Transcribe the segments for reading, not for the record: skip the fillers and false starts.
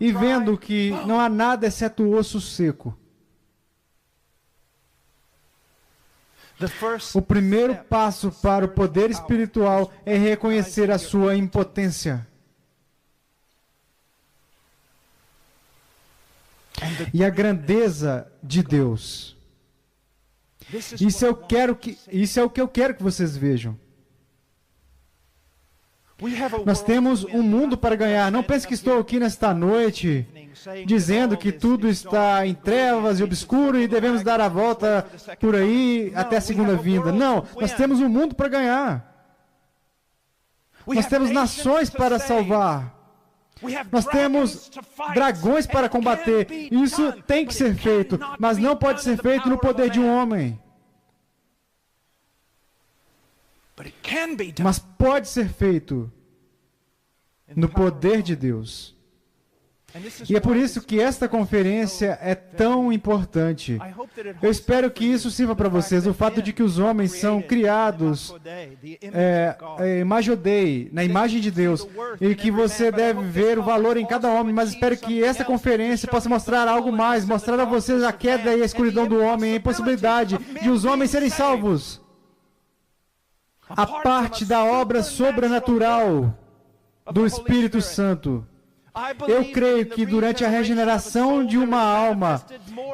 e vendo que não há nada exceto o osso seco. O primeiro passo para o poder espiritual é reconhecer a sua impotência. E a grandeza de Deus. Isso é o que eu quero que vocês vejam. Nós temos um mundo para ganhar. Não pense que estou aqui nesta noite dizendo que tudo está em trevas e obscuro e devemos dar a volta por aí até a segunda vinda. Não, nós temos um mundo para ganhar. Nós temos nações para salvar. Nós temos dragões para combater. Isso tem que ser feito, mas não pode ser feito no poder de um homem. Mas pode ser feito no poder de Deus. E é por isso que esta conferência é tão importante. Eu espero que isso sirva para vocês, o fato de que os homens são criados Imagem Dei, na imagem de Deus, e que você deve ver o valor em cada homem, mas espero que esta conferência possa mostrar algo mais, mostrar a vocês a queda e a escuridão do homem, a impossibilidade de os homens serem salvos. A parte da obra sobrenatural do Espírito Santo. Eu creio que durante a regeneração de uma alma,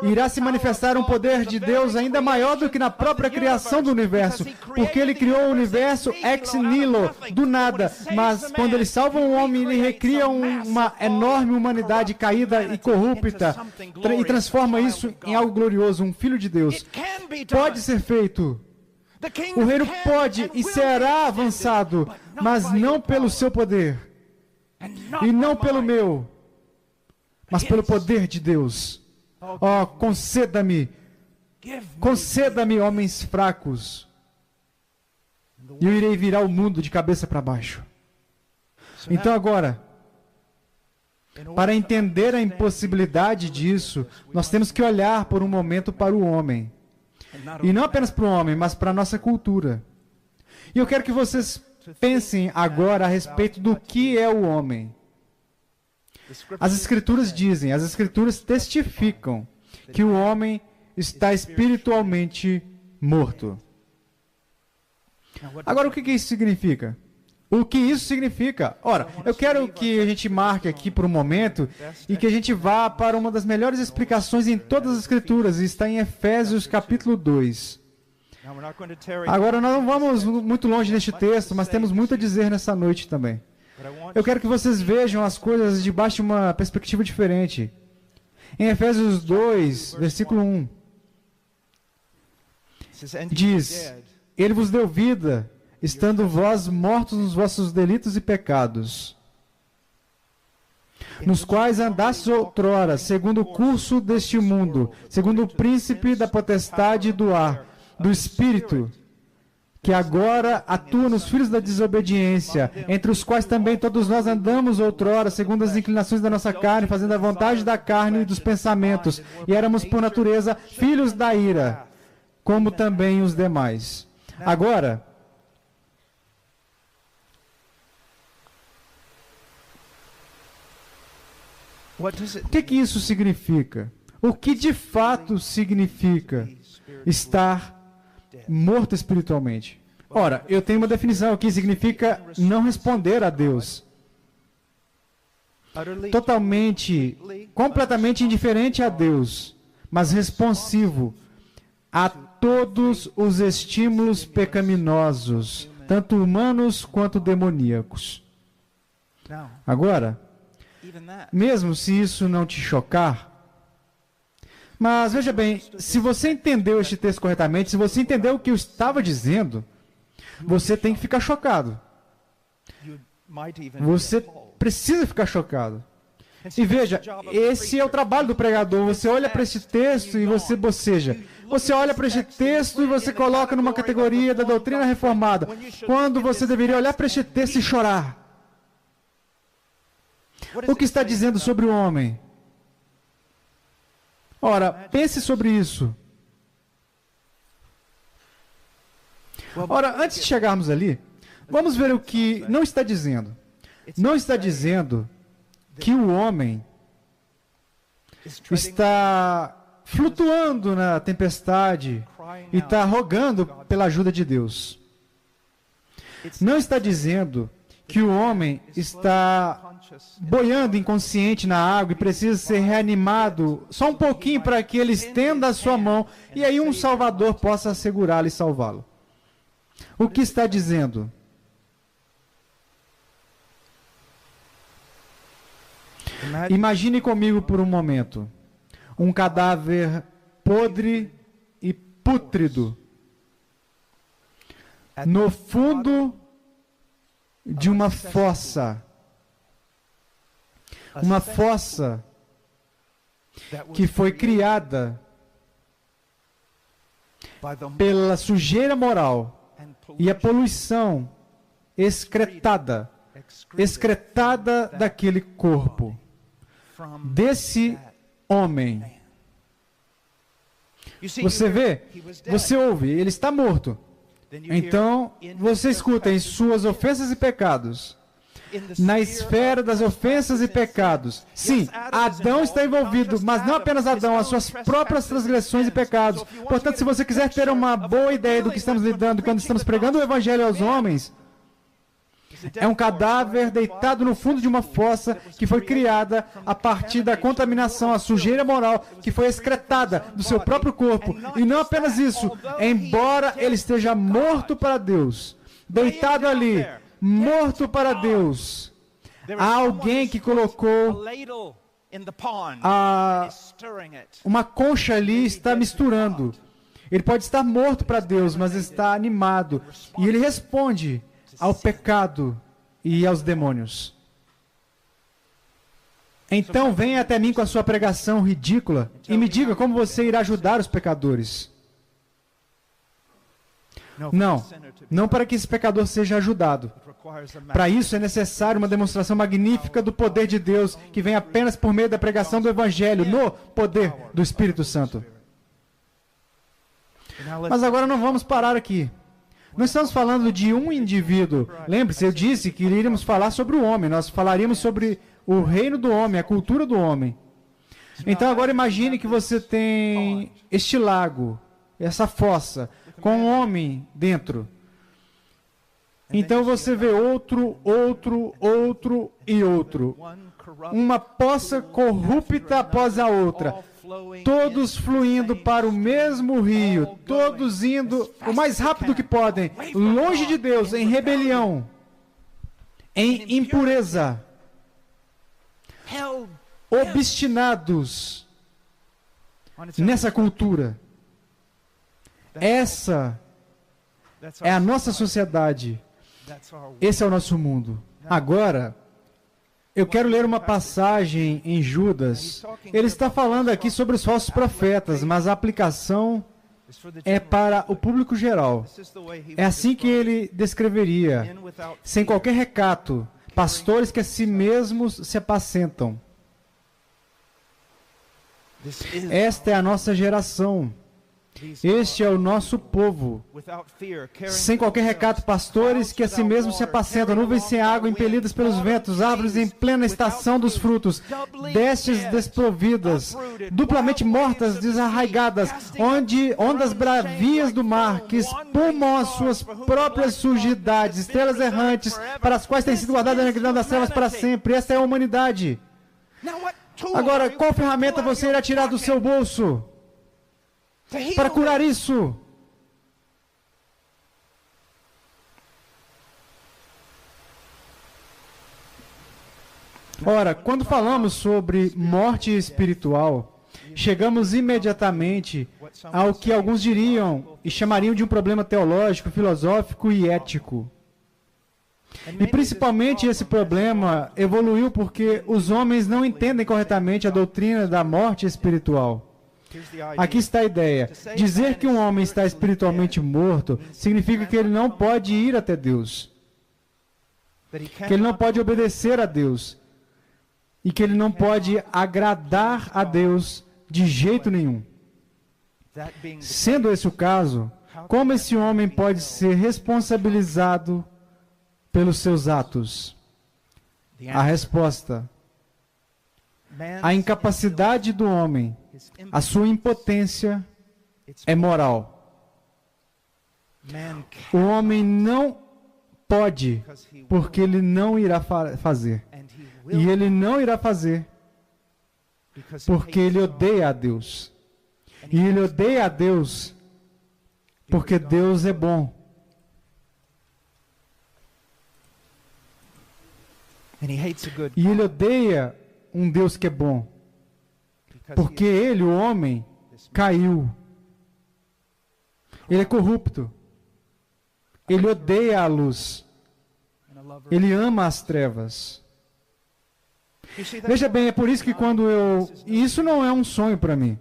irá se manifestar um poder de Deus ainda maior do que na própria criação do universo, porque Ele criou o universo ex nihilo, do nada, mas quando Ele salva um homem, Ele recria uma enorme humanidade caída e corrupta, e transforma isso em algo glorioso, um Filho de Deus. Pode ser feito. O reino pode e será avançado, mas não pelo seu poder. E não pelo meu, mas pelo poder de Deus. Oh, conceda-me, homens fracos, e eu irei virar o mundo de cabeça para baixo. Então agora, para entender a impossibilidade disso, nós temos que olhar por um momento para o homem. E não apenas para o homem, mas para a nossa cultura. E eu quero que vocês pensem agora a respeito do que é o homem. As Escrituras dizem, as Escrituras testificam que o homem está espiritualmente morto. Agora, o que isso significa? O que isso significa? Ora, eu quero que a gente marque aqui por um momento e que a gente vá para uma das melhores explicações em todas as Escrituras, e está em Efésios capítulo 2. Agora, nós não vamos muito longe neste texto, mas temos muito a dizer nessa noite também. Eu quero que vocês vejam as coisas debaixo de uma perspectiva diferente. Em Efésios 2, versículo 1, diz: Ele vos deu vida, estando vós mortos nos vossos delitos e pecados, nos quais andastes outrora, segundo o curso deste mundo, segundo o príncipe da potestade do ar, do Espírito, que agora atua nos filhos da desobediência, entre os quais também todos nós andamos outrora, segundo as inclinações da nossa carne, fazendo a vontade da carne e dos pensamentos, e éramos por natureza filhos da ira, como também os demais. Agora, o que isso significa? O que de fato significa estar morto espiritualmente? Ora, eu tenho uma definição aqui, significa não responder a Deus. Totalmente, completamente indiferente a Deus, mas responsivo a todos os estímulos pecaminosos, tanto humanos quanto demoníacos. Agora, mesmo se isso não te chocar, mas veja bem, se você entendeu este texto corretamente, se você entendeu o que eu estava dizendo, você tem que ficar chocado. Você precisa ficar chocado. E veja, esse é o trabalho do pregador. Você olha para este texto e você boceja. Você olha para este texto e você coloca numa categoria da doutrina reformada, quando você deveria olhar para este texto e chorar. O que está dizendo sobre o homem? Ora, pense sobre isso. Ora, antes de chegarmos ali, vamos ver o que não está dizendo. Não está dizendo que o homem está flutuando na tempestade e está rogando pela ajuda de Deus. Não está dizendo que o homem está boiando inconsciente na água e precisa ser reanimado só um pouquinho para que ele estenda a sua mão e aí um Salvador possa segurá-lo e salvá-lo. O que está dizendo? Imagine comigo por um momento um cadáver podre e pútrido no fundo de uma fossa. Uma fossa que foi criada pela sujeira moral e a poluição excretada daquele corpo, desse homem. Você vê, você ouve, ele está morto. Então, você escuta em suas ofensas e pecados, na esfera das ofensas e pecados. Sim, Adão está envolvido, mas não apenas Adão, as suas próprias transgressões e pecados. Portanto, se você quiser ter uma boa ideia do que estamos lidando quando estamos pregando o Evangelho aos homens, é um cadáver deitado no fundo de uma fossa que foi criada a partir da contaminação, a sujeira moral que foi excretada do seu próprio corpo. E não apenas isso, embora ele esteja morto para Deus, deitado ali, morto para Deus, há alguém que colocou uma concha ali e está misturando. Ele pode estar morto para Deus, mas está animado. E ele responde ao pecado e aos demônios. Então venha até mim com a sua pregação ridícula e me diga como você irá ajudar os pecadores. Não para que esse pecador seja ajudado. Para isso é necessário uma demonstração magnífica do poder de Deus, que vem apenas por meio da pregação do Evangelho, no poder do Espírito Santo. Mas agora não vamos parar aqui. Não estamos falando de um indivíduo. Lembre-se, eu disse que iríamos falar sobre o homem. Nós falaríamos sobre o reino do homem, a cultura do homem. Então agora imagine que você tem este lago, essa fossa, com um homem dentro. Então você vê outro e outro. Uma poça corrupta após a outra. Todos fluindo para o mesmo rio, todos indo o mais rápido que podem, longe de Deus, em rebelião, em impureza, obstinados nessa cultura. Essa é a nossa sociedade, esse é o nosso mundo. Agora, eu quero ler uma passagem em Judas. Ele está falando aqui sobre os falsos profetas, mas a aplicação é para o público geral. É assim que ele descreveria, sem qualquer recato, pastores que a si mesmos se apacentam. Esta é a nossa geração. Este é o nosso povo. Sem qualquer recato, pastores que a si mesmos se apacentam, nuvens sem água, impelidas pelos ventos, árvores em plena estação dos frutos, destes desprovidas, duplamente mortas, desarraigadas, ondas bravias do mar, que espumam as suas próprias sujidades, estrelas errantes, para as quais tem sido guardada a negridão das trevas para sempre. Esta é a humanidade. Agora, qual ferramenta você irá tirar do seu bolso para curar isso? Ora, quando falamos sobre morte espiritual, chegamos imediatamente ao que alguns diriam e chamariam de um problema teológico, filosófico e ético. E principalmente esse problema evoluiu porque os homens não entendem corretamente a doutrina da morte espiritual. Aqui está a ideia. Dizer que um homem está espiritualmente morto significa que ele não pode ir até Deus, que ele não pode obedecer a Deus e que ele não pode agradar a Deus de jeito nenhum. Sendo esse o caso, como esse homem pode ser responsabilizado pelos seus atos? A resposta A incapacidade do homem, a sua impotência é moral. O homem não pode, porque ele não irá fazer. E ele não irá fazer, porque ele odeia a Deus. E ele odeia a Deus, porque Deus é bom. E ele odeia um Deus que é bom, porque ele, o homem, caiu. Ele é corrupto. Ele odeia a luz. Ele ama as trevas. Veja bem, é por isso que e isso não é um sonho para mim.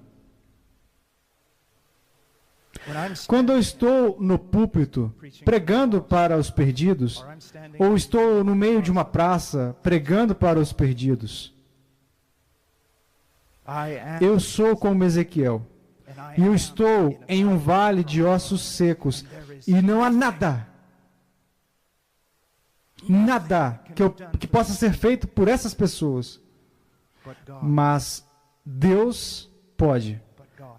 Quando eu estou no púlpito pregando para os perdidos, ou estou no meio de uma praça pregando para os perdidos, eu sou como Ezequiel. E eu estou em um vale de ossos secos, e não há nada que possa ser feito por essas pessoas. Mas Deus pode.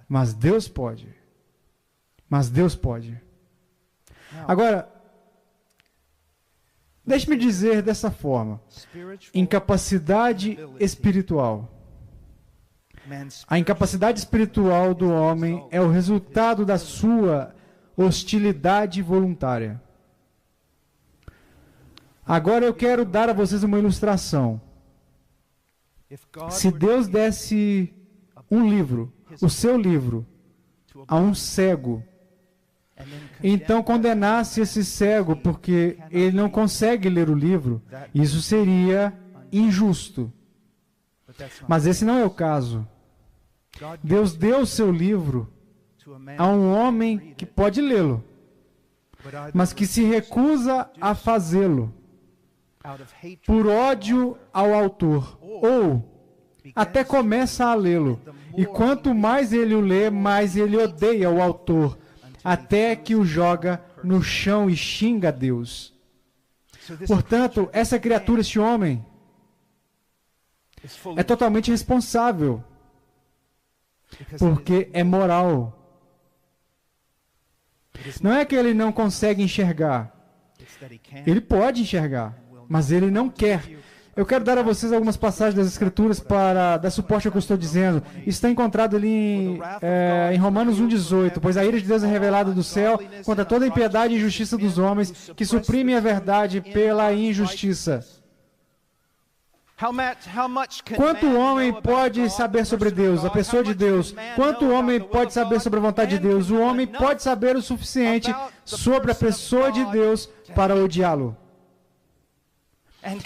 Mas Deus pode. Mas Deus pode. Agora, deixe-me dizer dessa forma: incapacidade espiritual. A incapacidade espiritual do homem é o resultado da sua hostilidade voluntária. Agora eu quero dar a vocês uma ilustração. Se Deus desse um livro, o seu livro, a um cego, então condenasse esse cego porque ele não consegue ler o livro, isso seria injusto. Mas esse não é o caso. Deus deu o seu livro a um homem que pode lê-lo, mas que se recusa a fazê-lo por ódio ao autor, ou até começa a lê-lo, e quanto mais ele o lê, mais ele odeia o autor, até que o joga no chão e xinga a Deus. Portanto, essa criatura, este homem, é totalmente responsável, porque é moral. Não é que ele não consegue enxergar. Ele pode enxergar, mas ele não quer. Eu quero dar a vocês algumas passagens das Escrituras para dar suporte ao que eu estou dizendo. Está encontrado ali em Romanos 1,18. Pois a ira de Deus é revelada do céu contra toda a impiedade e injustiça dos homens, que suprimem a verdade pela injustiça. Quanto o homem pode saber sobre Deus, a pessoa de Deus? Quanto o homem pode saber sobre a vontade de Deus? O homem pode saber o suficiente sobre a pessoa de Deus para odiá-lo.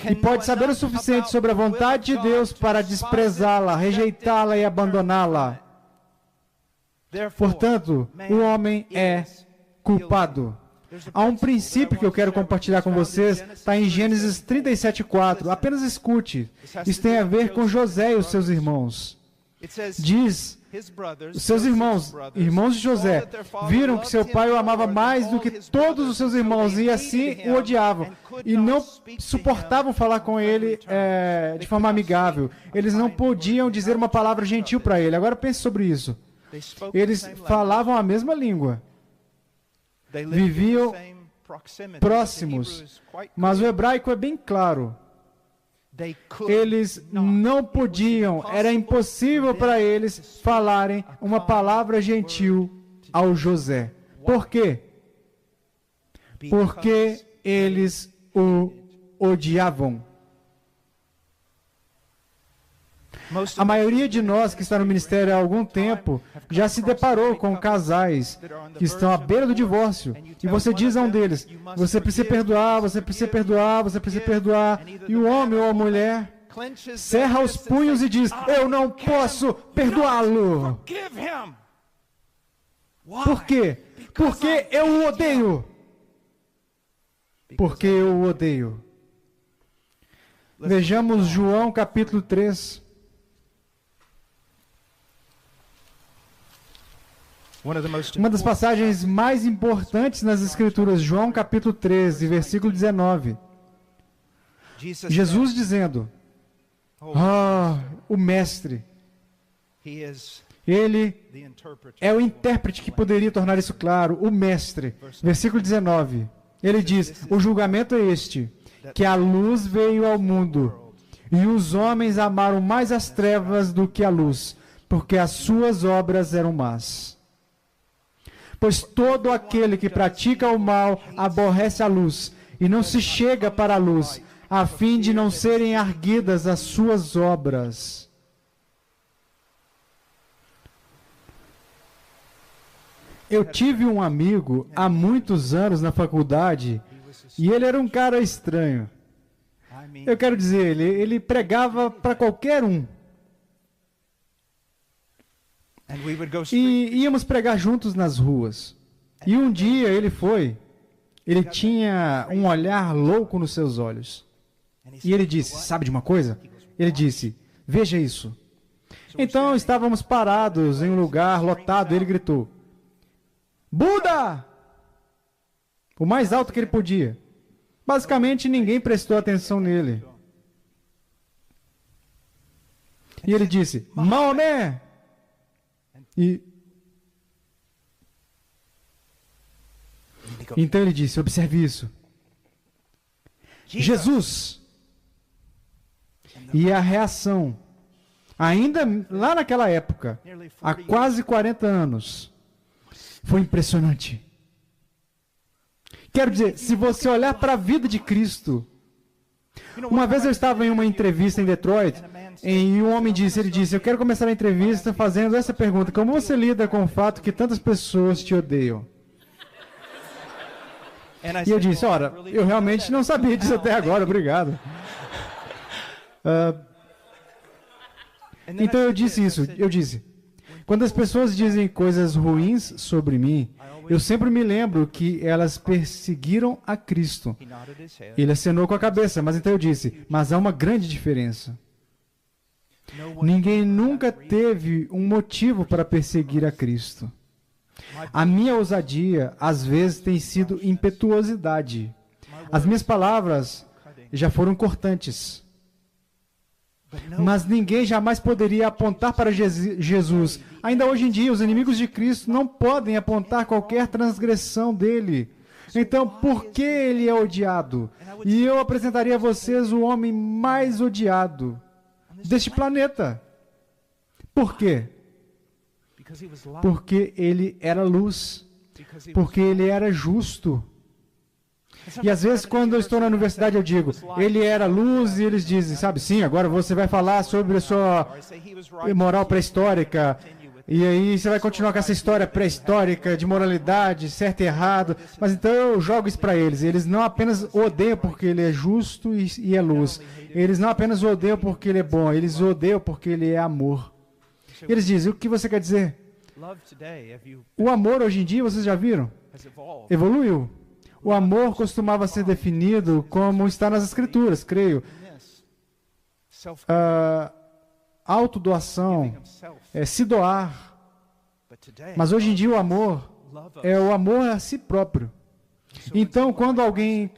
E pode saber o suficiente sobre a vontade de Deus para desprezá-la, rejeitá-la e abandoná-la. Portanto, o homem é culpado. Há um princípio que eu quero compartilhar com vocês, está em Gênesis 37:4. Apenas escute. Isso tem a ver com José e os seus irmãos. Diz, os seus irmãos de José, viram que seu pai o amava mais do que todos os seus irmãos e assim o odiavam. E não suportavam falar com ele de forma amigável. Eles não podiam dizer uma palavra gentil para ele. Agora pense sobre isso. Eles falavam a mesma língua. Viviam próximos, mas o hebraico é bem claro. Eles não podiam, era impossível para eles falarem uma palavra gentil ao José. Por quê? Porque eles o odiavam. A maioria de nós que está no ministério há algum tempo já se deparou com casais que estão à beira do divórcio. E você diz a um deles, você precisa perdoar, você precisa perdoar, você precisa perdoar. E o homem ou a mulher cerra os punhos e diz, eu não posso perdoá-lo. Por quê? Porque eu o odeio. Porque eu o odeio. Vejamos João capítulo 3. Uma das passagens mais importantes nas Escrituras, João capítulo 13, versículo 19. Jesus dizendo, o mestre. Ele é o intérprete que poderia tornar isso claro, o mestre. Versículo 19. Ele diz: o julgamento é este, que a luz veio ao mundo, e os homens amaram mais as trevas do que a luz, porque as suas obras eram más. Pois todo aquele que pratica o mal aborrece a luz, e não se chega para a luz, a fim de não serem arguidas as suas obras. Eu tive um amigo há muitos anos na faculdade, e ele era um cara estranho. Eu quero dizer, ele pregava para qualquer um. E íamos pregar juntos nas ruas. E um dia ele tinha um olhar louco nos seus olhos. E ele disse: sabe de uma coisa? Ele disse: veja isso. Então estávamos parados em um lugar lotado e ele gritou: Buda! O mais alto que ele podia. Basicamente ninguém prestou atenção nele. E ele disse: Maomé! Então ele disse: observe isso. Jesus. E a reação, ainda lá naquela época, há quase 40 anos, foi impressionante. Quero dizer, se você olhar para a vida de Cristo, uma vez eu estava em uma entrevista em Detroit, e um homem disse, eu quero começar a entrevista fazendo essa pergunta: como você lida com o fato que tantas pessoas te odeiam? E eu disse: ora, eu realmente não sabia disso até agora, obrigado. Então eu disse isso, quando as pessoas dizem coisas ruins sobre mim, eu sempre me lembro que elas perseguiram a Cristo. Ele acenou com a cabeça, mas então eu disse: mas há uma grande diferença. Ninguém nunca teve um motivo para perseguir a Cristo. A minha ousadia, às vezes, tem sido impetuosidade. As minhas palavras já foram cortantes. Mas ninguém jamais poderia apontar para Jesus. Ainda hoje em dia, os inimigos de Cristo não podem apontar qualquer transgressão dele. Então, por que ele é odiado? E eu apresentaria a vocês o homem mais odiado deste planeta. Por quê? Porque ele era luz. Porque ele era justo. E às vezes, quando eu estou na universidade, eu digo: ele era luz, e eles dizem, sabe, sim, agora você vai falar sobre a sua moral pré-histórica, e aí você vai continuar com essa história pré-histórica de moralidade, certo e errado. Mas então eu jogo isso para eles. Eles não apenas odeiam porque ele é justo e é luz. Eles não apenas odeiam porque ele é bom, eles odeiam porque ele é amor. Eles dizem: o que você quer dizer? O amor hoje em dia, vocês já viram? Evoluiu. O amor costumava ser definido como está nas Escrituras, creio. Autodoação, se doar. Mas hoje em dia o amor é o amor a si próprio. Então, quando alguém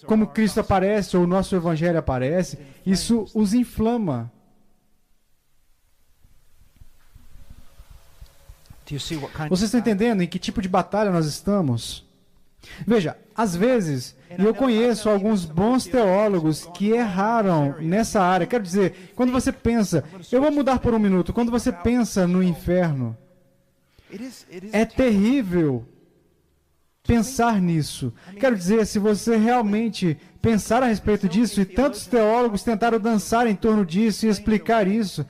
como Cristo aparece, ou o nosso Evangelho aparece, isso os inflama. Vocês estão entendendo em que tipo de batalha nós estamos? Veja, às vezes, e eu conheço alguns bons teólogos que erraram nessa área. Quero dizer, quando você pensa, eu vou mudar por um minuto, quando você pensa no inferno, é terrível pensar nisso. Quero dizer, se você realmente pensar a respeito disso, e tantos teólogos tentaram dançar em torno disso e explicar isso,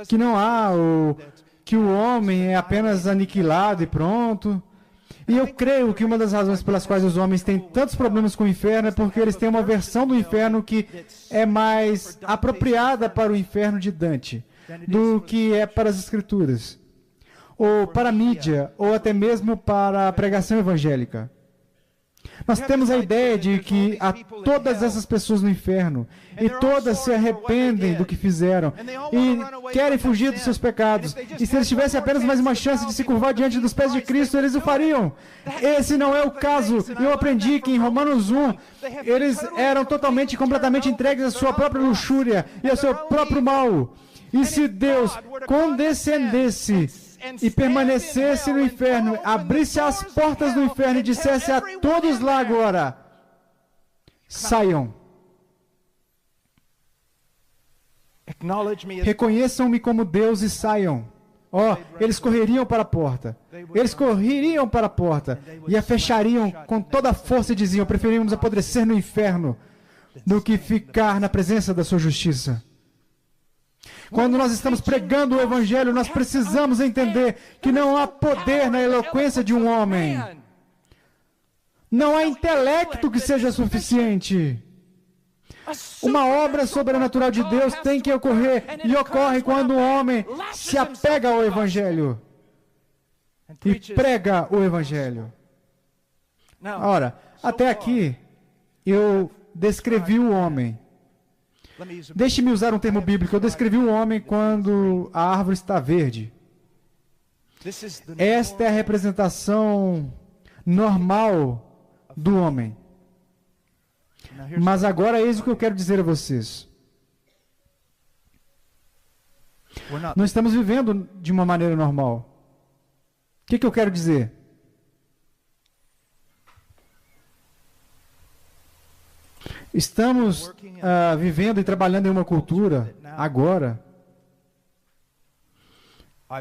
que não há, ou que o homem é apenas aniquilado e pronto. E eu creio que uma das razões pelas quais os homens têm tantos problemas com o inferno é porque eles têm uma versão do inferno que é mais apropriada para o inferno de Dante do que é para as Escrituras, ou para a mídia, ou até mesmo para a pregação evangélica. Nós temos a ideia de que há todas essas pessoas no inferno, e todas se arrependem do que fizeram, e querem fugir dos seus pecados. E se eles tivessem apenas mais uma chance de se curvar diante dos pés de Cristo, eles o fariam. Esse não é o caso. Eu aprendi que em Romanos 1, eles eram totalmente e completamente entregues à sua própria luxúria e ao seu próprio mal. E se Deus condescendesse e permanecesse no inferno, abrisse as portas do inferno e dissesse a todos lá agora: saiam. Reconheçam-me como Deus e saiam. Eles correriam para a porta. Eles correriam para a porta e a fechariam com toda a força e diziam: preferimos apodrecer no inferno do que ficar na presença da sua justiça. Quando nós estamos pregando o Evangelho, nós precisamos entender que não há poder na eloquência de um homem. Não há intelecto que seja suficiente. Uma obra sobrenatural de Deus tem que ocorrer, e ocorre quando o homem se apega ao Evangelho e prega o Evangelho. Ora, até aqui eu descrevi o homem. Deixe-me usar um termo bíblico. Eu descrevi o homem quando a árvore está verde. Esta é a representação normal do homem. Mas agora eis o que eu quero dizer a vocês. Não estamos vivendo de uma maneira normal. O que eu quero dizer? Estamos vivendo e trabalhando em uma cultura, agora.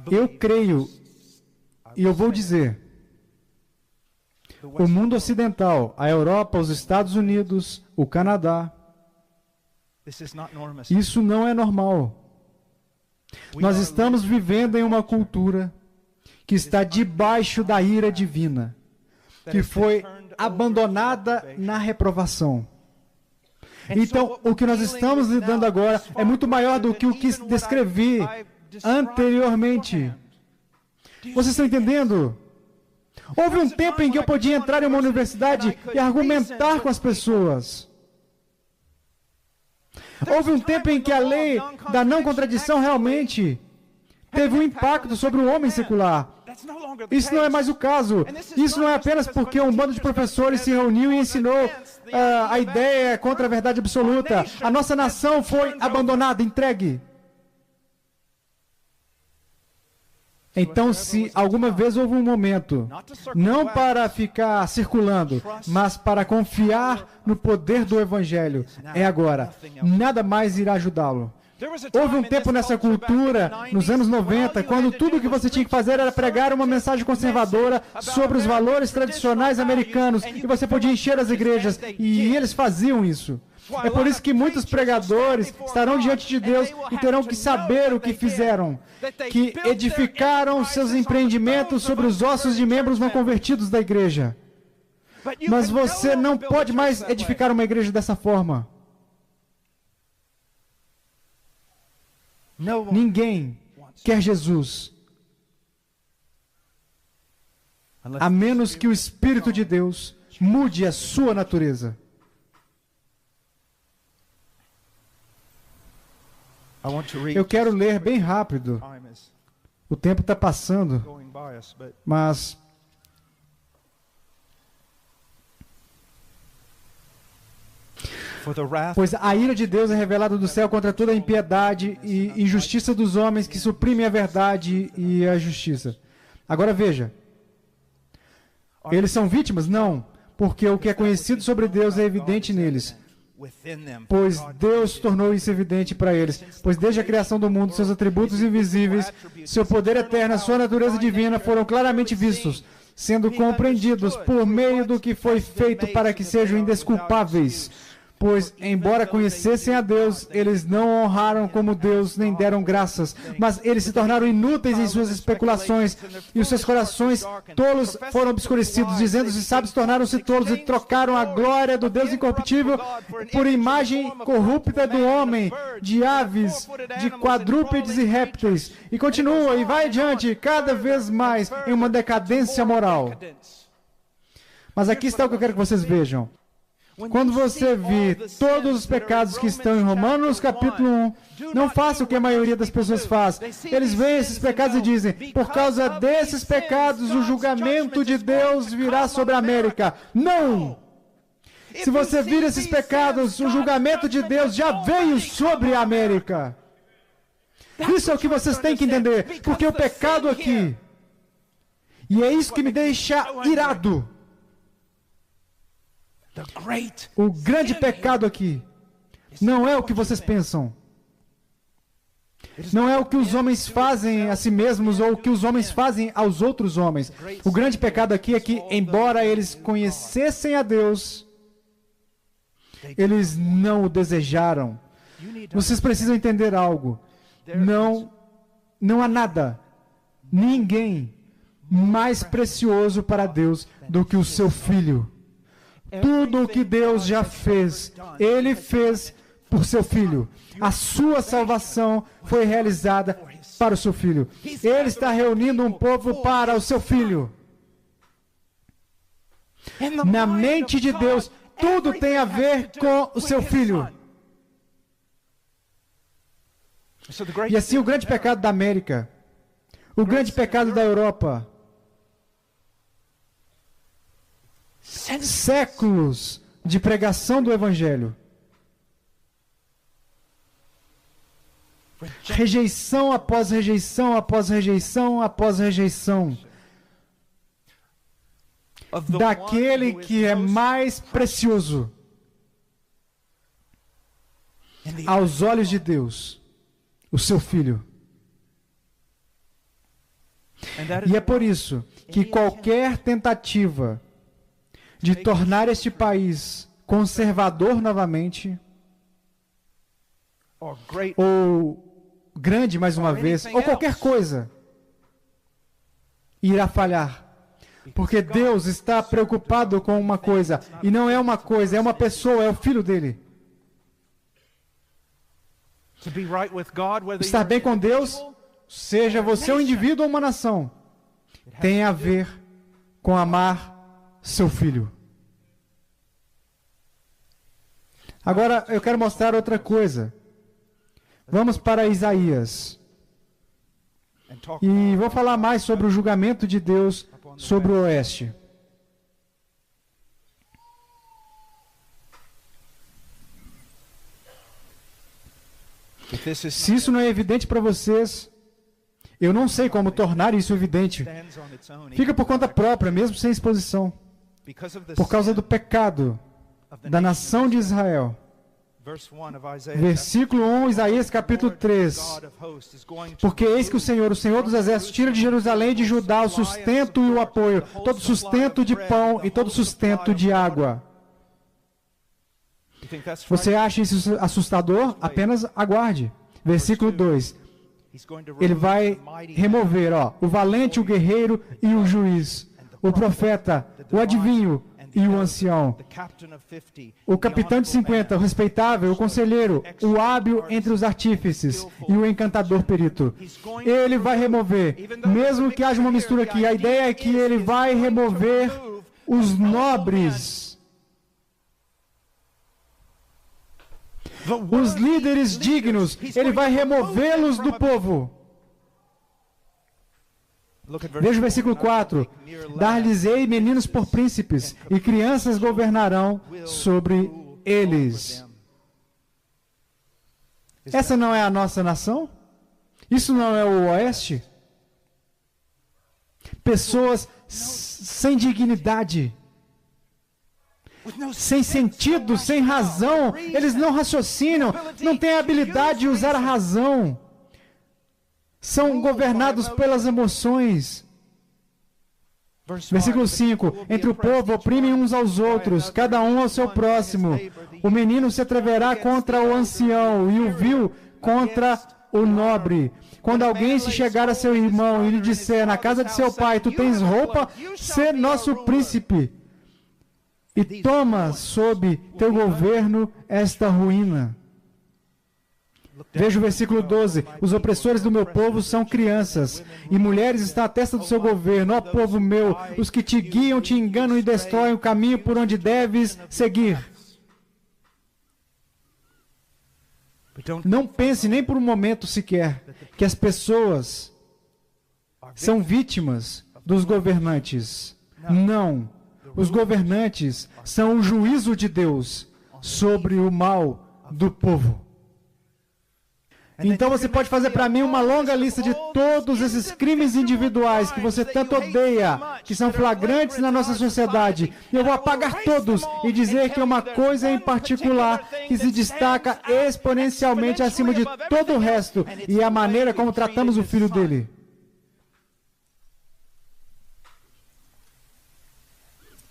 Eu creio, e eu vou dizer, o mundo ocidental, a Europa, os Estados Unidos, o Canadá, isso não é normal. Nós estamos vivendo em uma cultura que está debaixo da ira divina, que foi abandonada na reprovação. Então, o que nós estamos lidando agora é muito maior do que o que descrevi anteriormente. Vocês estão entendendo? Houve um tempo em que eu podia entrar em uma universidade e argumentar com as pessoas. Houve um tempo em que a lei da não contradição realmente teve um impacto sobre o homem secular. Isso não é mais o caso. Isso não é apenas porque um bando de professores se reuniu e ensinou a ideia contra a verdade absoluta. A nossa nação foi abandonada, entregue. Então, se alguma vez houve um momento, não para ficar circulando, mas para confiar no poder do Evangelho, é agora. Nada mais irá ajudá-lo. Houve um tempo nessa cultura, nos anos 90, quando tudo o que você tinha que fazer era pregar uma mensagem conservadora sobre os valores tradicionais americanos, e você podia encher as igrejas, e eles faziam isso. É por isso que muitos pregadores estarão diante de Deus e terão que saber o que fizeram, que edificaram seus empreendimentos sobre os ossos de membros não convertidos da igreja. Mas você não pode mais edificar uma igreja dessa forma. Ninguém quer Jesus, a menos que o Espírito de Deus mude a sua natureza. Eu quero ler bem rápido. O tempo está passando, mas pois a ira de Deus é revelada do céu contra toda a impiedade e injustiça dos homens que suprimem a verdade e a justiça. Agora veja, eles são vítimas? Não, porque o que é conhecido sobre Deus é evidente neles. Pois Deus tornou isso evidente para eles. Pois desde a criação do mundo, seus atributos invisíveis, seu poder eterno, a sua natureza divina foram claramente vistos, sendo compreendidos por meio do que foi feito para que sejam indesculpáveis. Pois, embora conhecessem a Deus, eles não honraram como Deus, nem deram graças. Mas eles se tornaram inúteis em suas especulações, e os seus corações tolos foram obscurecidos. Dizendo-se sábios, tornaram-se tolos e trocaram a glória do Deus incorruptível por imagem corrupta do homem, de aves, de quadrúpedes e répteis. E continua, e vai adiante, cada vez mais, em uma decadência moral. Mas aqui está o que eu quero que vocês vejam. Quando você vir todos os pecados que estão em Romanos capítulo 1, não faça o que a maioria das pessoas faz. Eles veem esses pecados e dizem: por causa desses pecados, o julgamento de Deus virá sobre a América. Não! Se você vir esses pecados, o julgamento de Deus já veio sobre a América. Isso é o que vocês têm que entender, porque o pecado aqui, e é isso que me deixa irado, o grande pecado aqui, não é o que vocês pensam. Não é o que os homens fazem a si mesmos ou o que os homens fazem aos outros homens. O grande pecado aqui é que, embora eles conhecessem a Deus, eles não o desejaram. Vocês precisam entender algo. Não há nada, ninguém mais precioso para Deus do que o seu Filho. Tudo o que Deus já fez, Ele fez por seu Filho. A sua salvação foi realizada para o seu Filho. Ele está reunindo um povo para o seu Filho. Na mente de Deus, tudo tem a ver com o seu Filho. E assim, o grande pecado da América, o grande pecado da Europa, séculos de pregação do Evangelho, rejeição após rejeição, após rejeição, após rejeição, daquele que é mais precioso aos olhos de Deus, o seu Filho. E é por isso que qualquer tentativa de tornar este país conservador novamente, ou grande mais uma vez, ou qualquer coisa, irá falhar. Porque Deus está preocupado com uma coisa, e não é uma coisa, é uma pessoa, é o Filho dele. Estar bem com Deus, seja você um indivíduo ou uma nação, tem a ver com amar seu Filho. Agora, eu quero mostrar outra coisa. Vamos para Isaías. E vou falar mais sobre o julgamento de Deus sobre o Oeste. Se isso não é evidente para vocês, eu não sei como tornar isso evidente. Fica por conta própria, mesmo sem exposição. Por causa do pecado da nação de Israel. Versículo 1, Isaías capítulo 3. Porque eis que o Senhor dos Exércitos, tira de Jerusalém e de Judá o sustento e o apoio, todo sustento de pão e todo sustento de água. Você acha isso assustador? Apenas aguarde. Versículo 2. Ele vai remover, o valente, o guerreiro e o juiz, o profeta, o adivinho e o ancião, o capitão de 50, o respeitável, o conselheiro, o hábil entre os artífices e o encantador perito. Ele vai remover, mesmo que haja uma mistura aqui, a ideia é que ele vai remover os nobres, os líderes dignos, ele vai removê-los do povo. Veja o versículo 4. Dar-lhes-ei meninos por príncipes, e crianças governarão sobre eles. Essa não é a nossa nação? Isso não é o Oeste? Pessoas sem dignidade, sem sentido, sem razão, eles não raciocinam, não têm a habilidade de usar a razão. São governados pelas emoções. Versículo 5. Entre o povo oprimem uns aos outros, cada um ao seu próximo. O menino se atreverá contra o ancião, e o vil contra o nobre. Quando alguém se chegar a seu irmão e lhe disser, na casa de seu pai, tu tens roupa, sê nosso príncipe, e toma sob teu governo esta ruína. Veja o versículo 12. Os opressores do meu povo são crianças, e mulheres estão à testa do seu governo. Ó povo meu, os que te guiam, te enganam e destroem o caminho por onde deves seguir. Não pense nem por um momento sequer que as pessoas são vítimas dos governantes. Não. Os governantes são o juízo de Deus sobre o mal do povo. Então você pode fazer para mim uma longa lista de todos esses crimes individuais que você tanto odeia, que são flagrantes na nossa sociedade. E eu vou apagar todos e dizer que uma coisa em particular que se destaca exponencialmente acima de todo o resto, e é a maneira como tratamos o filho dele.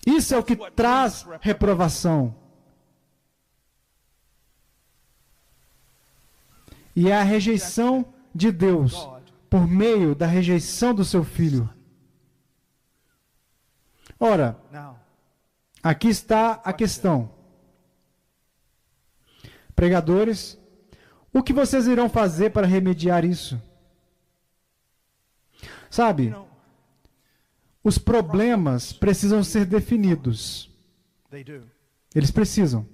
Isso é o que traz reprovação. E é a rejeição de Deus por meio da rejeição do seu filho. Ora, aqui está a questão. Pregadores, o que vocês irão fazer para remediar isso? Sabe, os problemas precisam ser definidos. Eles precisam.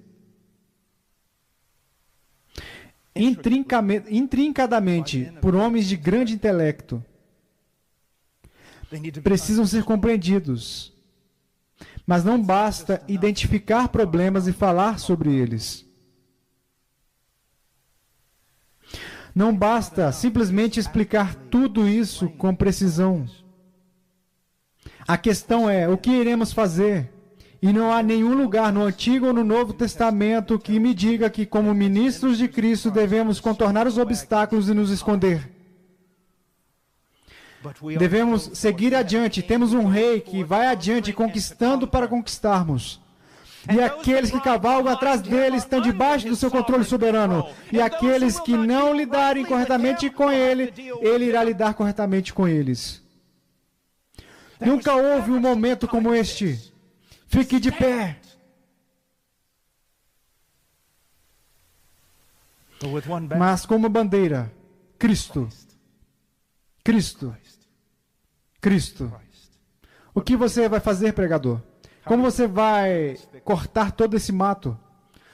Intrincadamente, por homens de grande intelecto, precisam ser compreendidos. Mas não basta identificar problemas e falar sobre eles. Não basta simplesmente explicar tudo isso com precisão. A questão é, o que iremos fazer? E não há nenhum lugar no Antigo ou no Novo Testamento que me diga que, como ministros de Cristo, devemos contornar os obstáculos e nos esconder. Devemos seguir adiante. Temos um rei que vai adiante, conquistando para conquistarmos. E aqueles que cavalgam atrás dele estão debaixo do seu controle soberano. E aqueles que não lidarem corretamente com ele, ele irá lidar corretamente com eles. Nunca houve um momento como este. Fique de pé. Mas como bandeira, Cristo. Cristo. Cristo. O que você vai fazer, pregador? Como você vai cortar todo esse mato?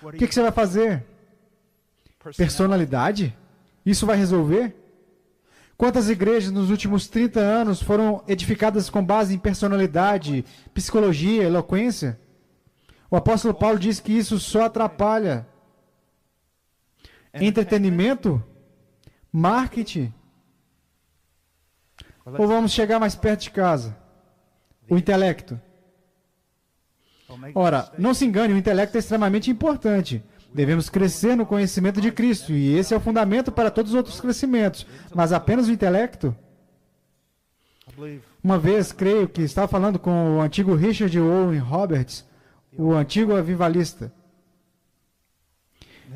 O que você vai fazer? Personalidade? Isso vai resolver? Quantas igrejas nos últimos 30 anos foram edificadas com base em personalidade, psicologia, eloquência? O apóstolo Paulo diz que isso só atrapalha. Entretenimento? Marketing? Ou vamos chegar mais perto de casa? O intelecto. Ora, não se engane, o intelecto é extremamente importante. Devemos crescer no conhecimento de Cristo, e esse é o fundamento para todos os outros crescimentos. Mas apenas o intelecto? Uma vez, creio que estava falando com o antigo Richard Owen Roberts, o antigo avivalista.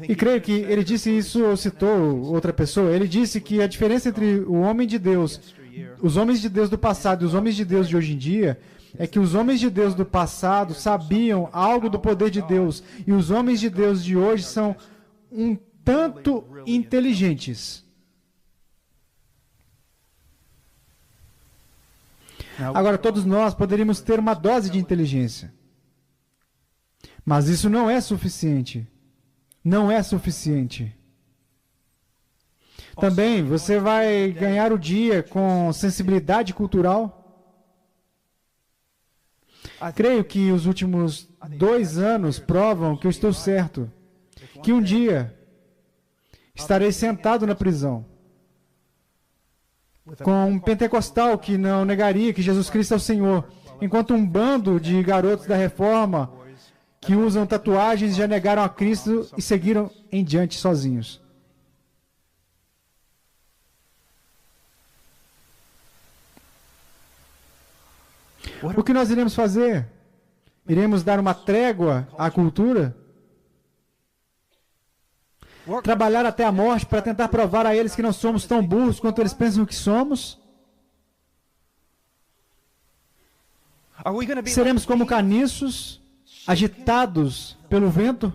E creio que ele disse isso, ou citou outra pessoa, ele disse que a diferença entre o homem de Deus, os homens de Deus do passado e os homens de Deus de hoje em dia, é que os homens de Deus do passado sabiam algo do poder de Deus, e os homens de Deus de hoje são um tanto inteligentes. Agora, todos nós poderíamos ter uma dose de inteligência, mas isso não é suficiente. Não é suficiente. Também, você vai ganhar o dia com sensibilidade cultural? Creio que os últimos 2 anos provam que eu estou certo, que um dia estarei sentado na prisão, com um pentecostal que não negaria que Jesus Cristo é o Senhor, enquanto um bando de garotos da Reforma que usam tatuagens já negaram a Cristo e seguiram em diante sozinhos. O que nós iremos fazer? Iremos dar uma trégua à cultura? Trabalhar até a morte para tentar provar a eles que não somos tão burros quanto eles pensam que somos? Seremos como caniços, agitados pelo vento?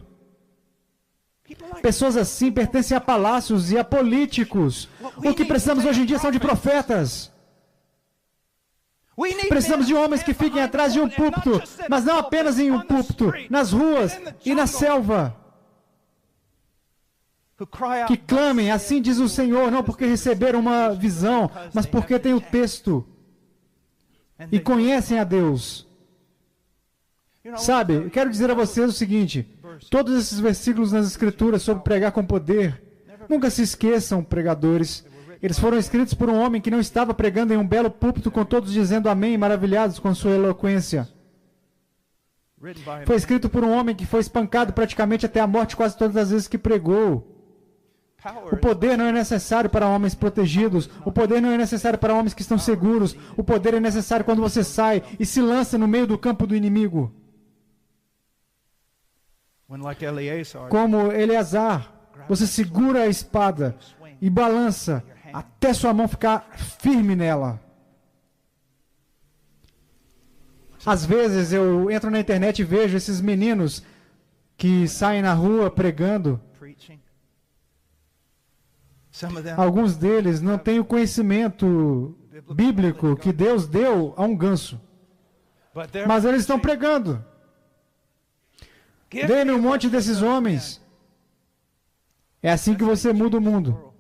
Pessoas assim pertencem a palácios e a políticos. O que precisamos hoje em dia são de profetas. Precisamos de homens que fiquem atrás de um púlpito, mas não apenas em um púlpito, nas ruas e na selva. Que clamem, assim diz o Senhor, não porque receberam uma visão, mas porque têm o texto e conhecem a Deus. Sabe, eu quero dizer a vocês o seguinte, todos esses versículos nas Escrituras sobre pregar com poder Nunca se esqueçam, pregadores. Eles foram escritos por um homem que não estava pregando em um belo púlpito com todos dizendo amém, maravilhados com sua eloquência. Foi escrito por um homem que foi espancado praticamente até a morte quase todas as vezes que pregou. O poder não é necessário para homens protegidos. O poder não é necessário para homens que estão seguros. O poder é necessário quando você sai e se lança no meio do campo do inimigo. Como Eleazar, você segura a espada e balança até sua mão ficar firme nela. Às vezes eu entro na internet e vejo esses meninos que saem na rua pregando. Alguns deles não têm o conhecimento bíblico que Deus deu a um ganso. Mas eles estão pregando. Dê-me um monte desses homens. É assim que você muda o mundo.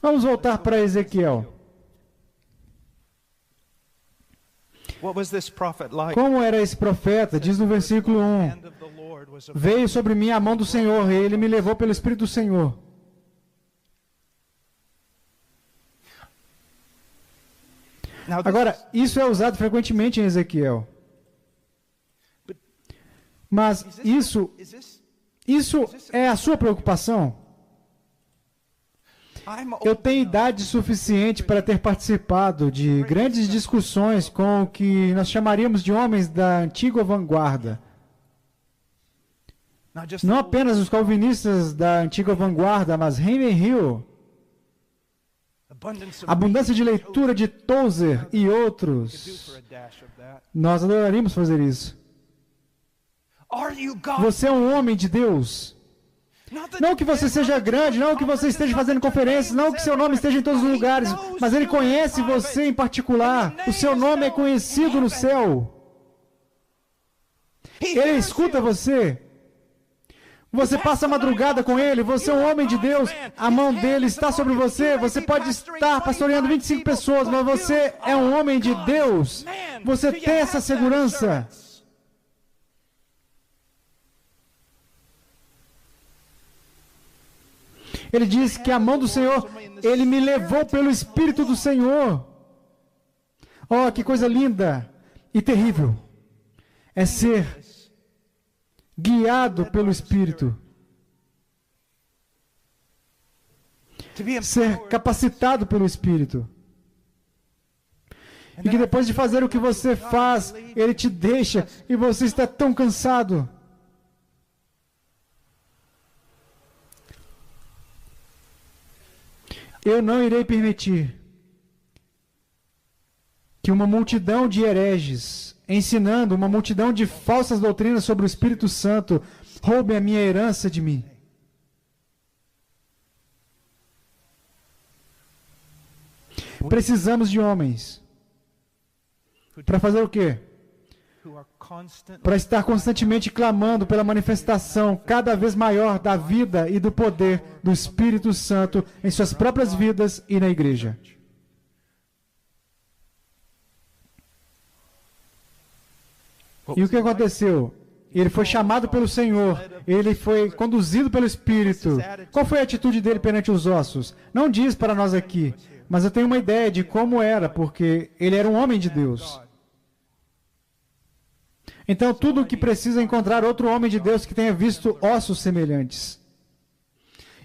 Vamos voltar para Ezequiel. Como era esse profeta? Diz no versículo 1. Veio sobre mim a mão do Senhor, e ele me levou pelo Espírito do Senhor. Agora, isso é usado frequentemente em Ezequiel. Mas isso é a sua preocupação? Eu tenho idade suficiente para ter participado de grandes discussões com o que nós chamaríamos de homens da antiga vanguarda. Não apenas os calvinistas da antiga vanguarda, mas Henry Hill, abundância de leitura de Tozer e outros. Nós adoraríamos fazer isso. Você é um homem de Deus. Não que você seja grande, não que você esteja fazendo conferências, não que seu nome esteja em todos os lugares, mas Ele conhece você em particular. O seu nome é conhecido no céu. Ele escuta você. Você passa a madrugada com Ele, você é um homem de Deus, a mão dele está sobre você, você pode estar pastoreando 25 pessoas, mas você é um homem de Deus. Você tem essa segurança. Ele diz que a mão do Senhor, Ele me levou pelo Espírito do Senhor. Oh, que coisa linda e terrível é ser guiado pelo Espírito. Ser capacitado pelo Espírito. E que depois de fazer o que você faz, Ele te deixa e você está tão cansado. Eu não irei permitir que uma multidão de hereges, ensinando uma multidão de falsas doutrinas sobre o Espírito Santo, roube a minha herança de mim. Precisamos de homens. Para fazer o quê? Para estar constantemente clamando pela manifestação cada vez maior da vida e do poder do Espírito Santo em suas próprias vidas e na igreja. E o que aconteceu? Ele foi chamado pelo Senhor, ele foi conduzido pelo Espírito. Qual foi a atitude dele perante os ossos? Não diz para nós aqui, mas eu tenho uma ideia de como era, porque ele era um homem de Deus. Então, tudo o que precisa é encontrar outro homem de Deus que tenha visto ossos semelhantes.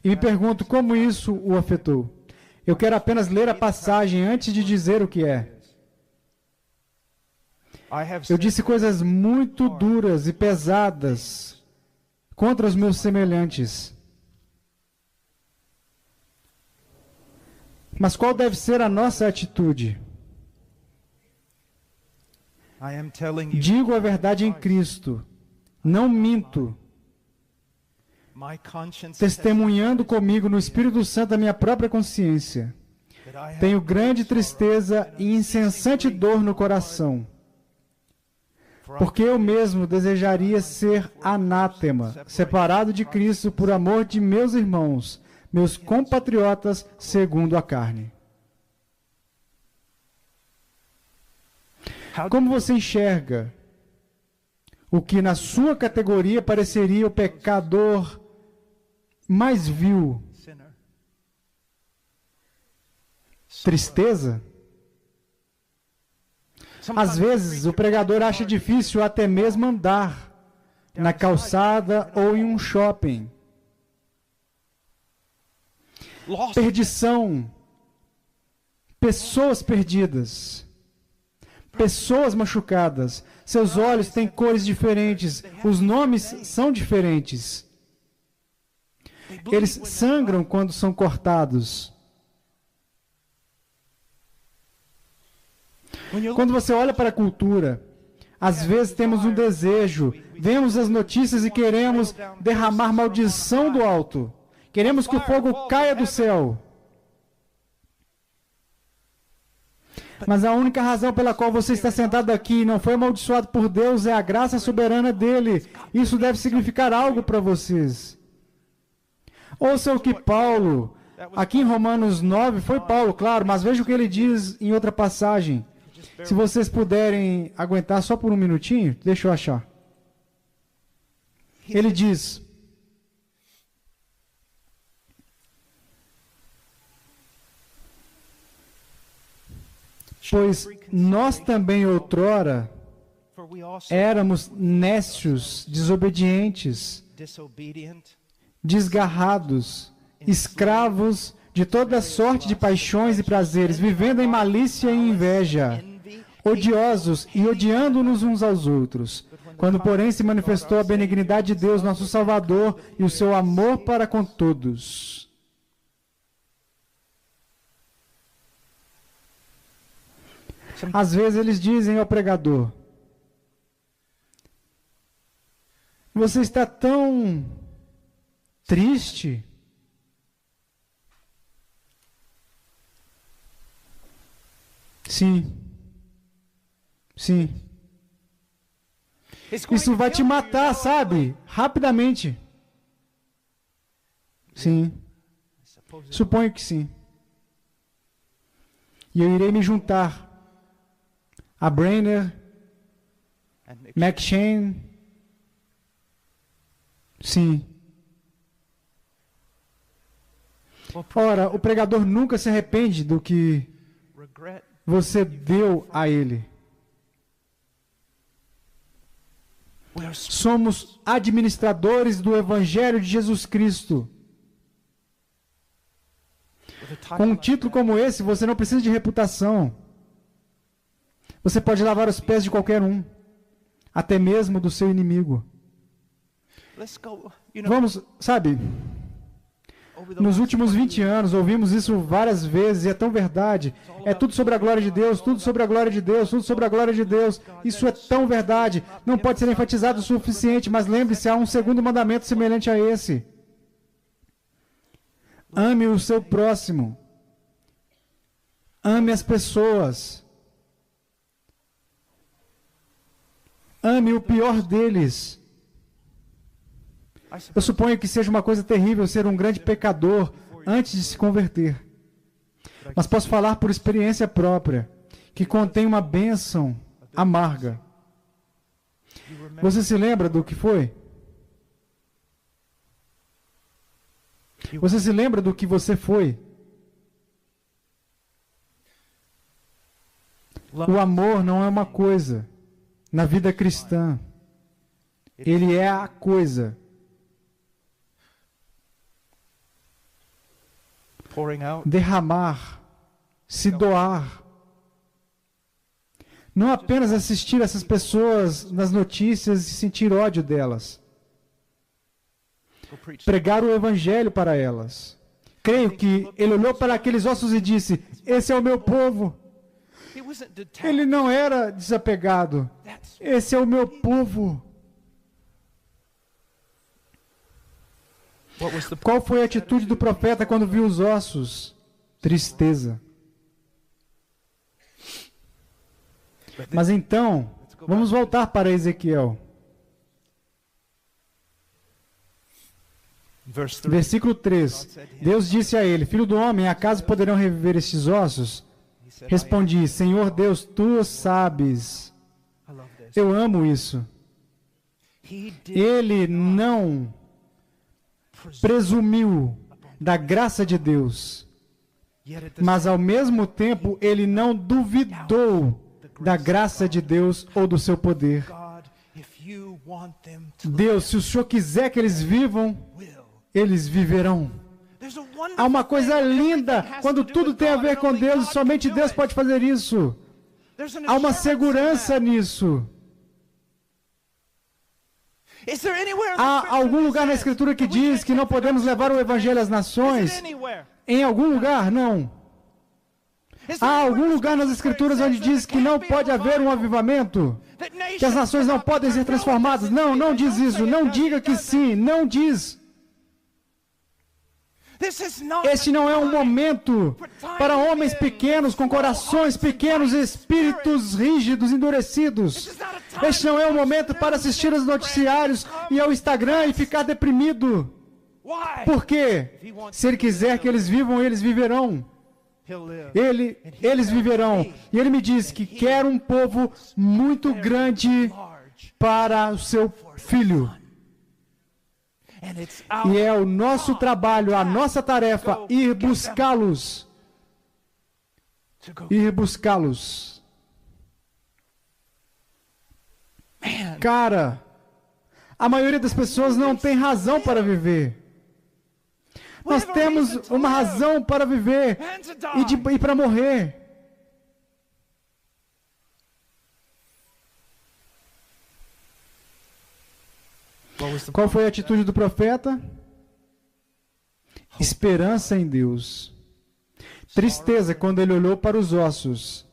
E me pergunto como isso o afetou. Eu quero apenas ler a passagem antes de dizer o que é. Eu disse coisas muito duras e pesadas contra os meus semelhantes. Mas qual deve ser a nossa atitude? Digo a verdade em Cristo, não minto, testemunhando comigo no Espírito Santo a minha própria consciência. Tenho grande tristeza e incessante dor no coração, porque eu mesmo desejaria ser anátema, separado de Cristo por amor de meus irmãos, meus compatriotas segundo a carne. Como você enxerga o que na sua categoria pareceria o pecador mais vil. Tristeza? Às vezes, o pregador acha difícil até mesmo andar na calçada ou em um shopping. Perdição. Pessoas perdidas. Pessoas machucadas. Seus olhos têm cores diferentes. Os nomes são diferentes. Eles sangram quando são cortados. Quando você olha para a cultura, às vezes temos um desejo, vemos as notícias e queremos derramar maldição do alto. Queremos que o fogo caia do céu. Mas a única razão pela qual você está sentado aqui e não foi amaldiçoado por Deus é a graça soberana dele. Isso deve significar algo para vocês. Ouça o que Paulo, aqui em Romanos 9, foi Paulo, claro, mas veja o que ele diz em outra passagem. Se vocês puderem aguentar só por um minutinho, deixa eu achar. Ele diz: pois nós também outrora éramos nécios, desobedientes, desgarrados, escravos de toda sorte de paixões e prazeres, vivendo em malícia e inveja, odiosos e odiando-nos uns aos outros. Quando, porém, se manifestou a benignidade de Deus, nosso Salvador, e o seu amor para com todos. Às vezes eles dizem ao pregador: você está tão triste. Sim. Sim. Isso vai te matar, sabe? Rapidamente. Sim. Suponho que sim. E eu irei me juntar a Brainer, McShane. Sim. Ora, o pregador nunca se arrepende do que você deu a ele. Somos administradores do Evangelho de Jesus Cristo. Com um título como esse, você não precisa de reputação. Você pode lavar os pés de qualquer um, até mesmo do seu inimigo. Vamos, sabe, nos últimos 20 anos, ouvimos isso várias vezes, e é tão verdade. É tudo sobre a glória de Deus, tudo sobre a glória de Deus, tudo sobre a glória de Deus. Isso é tão verdade. Não pode ser enfatizado o suficiente, mas lembre-se, há um segundo mandamento semelhante a esse. Ame o seu próximo. Ame as pessoas. Ame o pior deles. Eu suponho que seja uma coisa terrível ser um grande pecador antes de se converter. Mas posso falar por experiência própria, que contém uma bênção amarga. Você se lembra do que foi? Você se lembra do que você foi? O amor não é uma coisa na vida cristã. Ele é a coisa. Derramar, se doar. Não apenas assistir essas pessoas nas notícias e sentir ódio delas. Pregar o Evangelho para elas. Creio que ele olhou para aqueles ossos e disse: esse é o meu povo. Ele não era desapegado. Esse é o meu povo. Qual foi a atitude do profeta quando viu os ossos? Tristeza. Mas então, vamos voltar para Ezequiel. Versículo 3. Deus disse a ele: filho do homem, acaso poderão reviver estes ossos? Respondi: Senhor Deus, tu sabes. Eu amo isso. Ele não presumiu da graça de Deus, mas ao mesmo tempo ele não duvidou da graça de Deus ou do seu poder. Deus, se o Senhor quiser que eles vivam, eles viverão. Há uma coisa linda quando tudo tem a ver com Deus e somente Deus pode fazer isso. Há uma segurança nisso. Há algum lugar na Escritura que diz que não podemos levar o Evangelho às nações? Em algum lugar? Não. Há algum lugar nas Escrituras onde diz que não pode haver um avivamento? Que as nações não podem ser transformadas? Não, não diz isso. Não diga que sim. Não diz. Este não é um momento para homens pequenos, com corações pequenos e espíritos rígidos, endurecidos. Este não é um momento para assistir aos noticiários e ao Instagram e ficar deprimido. Por quê? Se Ele quiser que eles vivam, eles viverão. Eles viverão. E Ele me diz que quer um povo muito grande para o seu filho. E é o nosso trabalho, a nossa tarefa, ir buscá-los. Ir buscá-los. Cara, a maioria das pessoas não tem razão para viver. Nós temos uma razão para viver e para morrer. Qual foi a atitude do profeta? Esperança em Deus. Tristeza quando ele olhou para os ossos.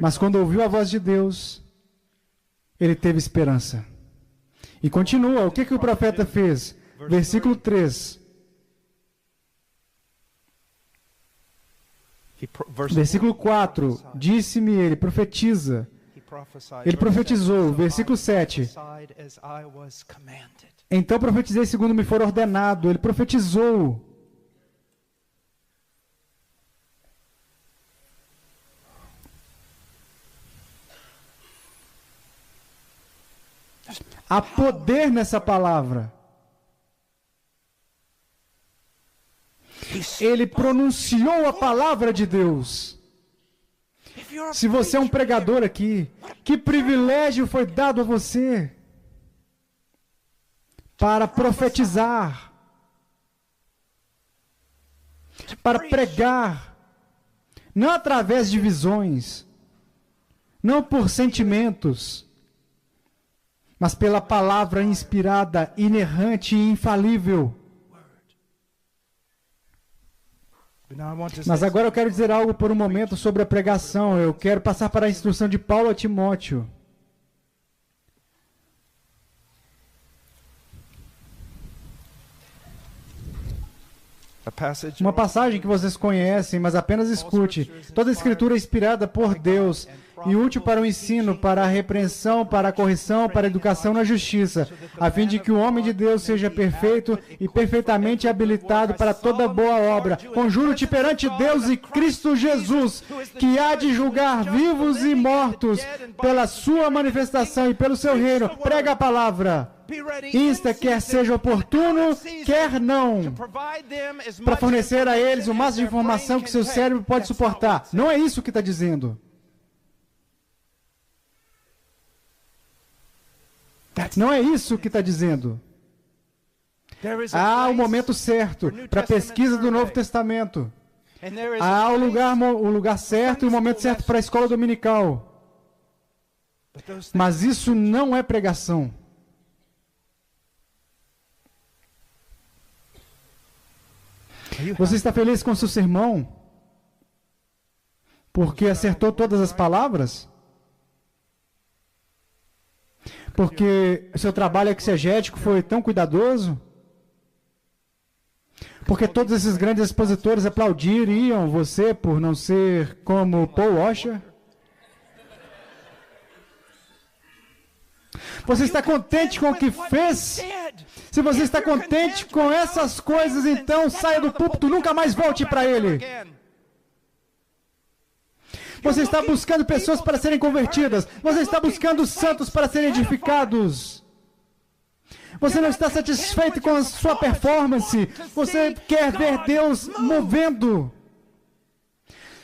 Mas quando ouviu a voz de Deus, ele teve esperança. E continua. O que o profeta fez? Versículo 3. Versículo 4. Disse-me ele, profetiza. Ele profetizou, versículo 7. Então profetizei segundo me for ordenado. Ele profetizou. Há poder nessa palavra. Ele pronunciou a palavra de Deus. Se você é um pregador aqui, que privilégio foi dado a você para profetizar, para pregar, não através de visões, não por sentimentos, mas pela palavra inspirada, inerrante e infalível. Mas agora eu quero dizer algo por um momento sobre a pregação. Eu quero passar para a instrução de Paulo a Timóteo. Uma passagem que vocês conhecem, mas apenas escute. Toda a Escritura é inspirada por Deus e útil para o ensino, para a repreensão, para a correção, para a educação na justiça, a fim de que o homem de Deus seja perfeito e perfeitamente habilitado para toda boa obra. Conjuro-te perante Deus e Cristo Jesus, que há de julgar vivos e mortos pela sua manifestação e pelo seu reino. Prega a palavra. Insta, quer seja oportuno, quer não, para fornecer a eles o máximo de informação que seu cérebro pode suportar. Não é isso que está dizendo. Não é isso que está dizendo. Há o momento certo para a pesquisa do Novo Testamento. Há o lugar certo e o momento certo para a escola dominical. Mas isso não é pregação. Você está feliz com seu sermão? Porque acertou todas as palavras? Porque o seu trabalho exegético foi tão cuidadoso? Porque todos esses grandes expositores aplaudiriam você por não ser como Paul Washer? Você está contente com o que fez? Se você está contente com essas coisas, então saia do púlpito, nunca mais volte para ele. Você está buscando pessoas para serem convertidas. Você está buscando santos para serem edificados. Você não está satisfeito com a sua performance. Você quer ver Deus movendo.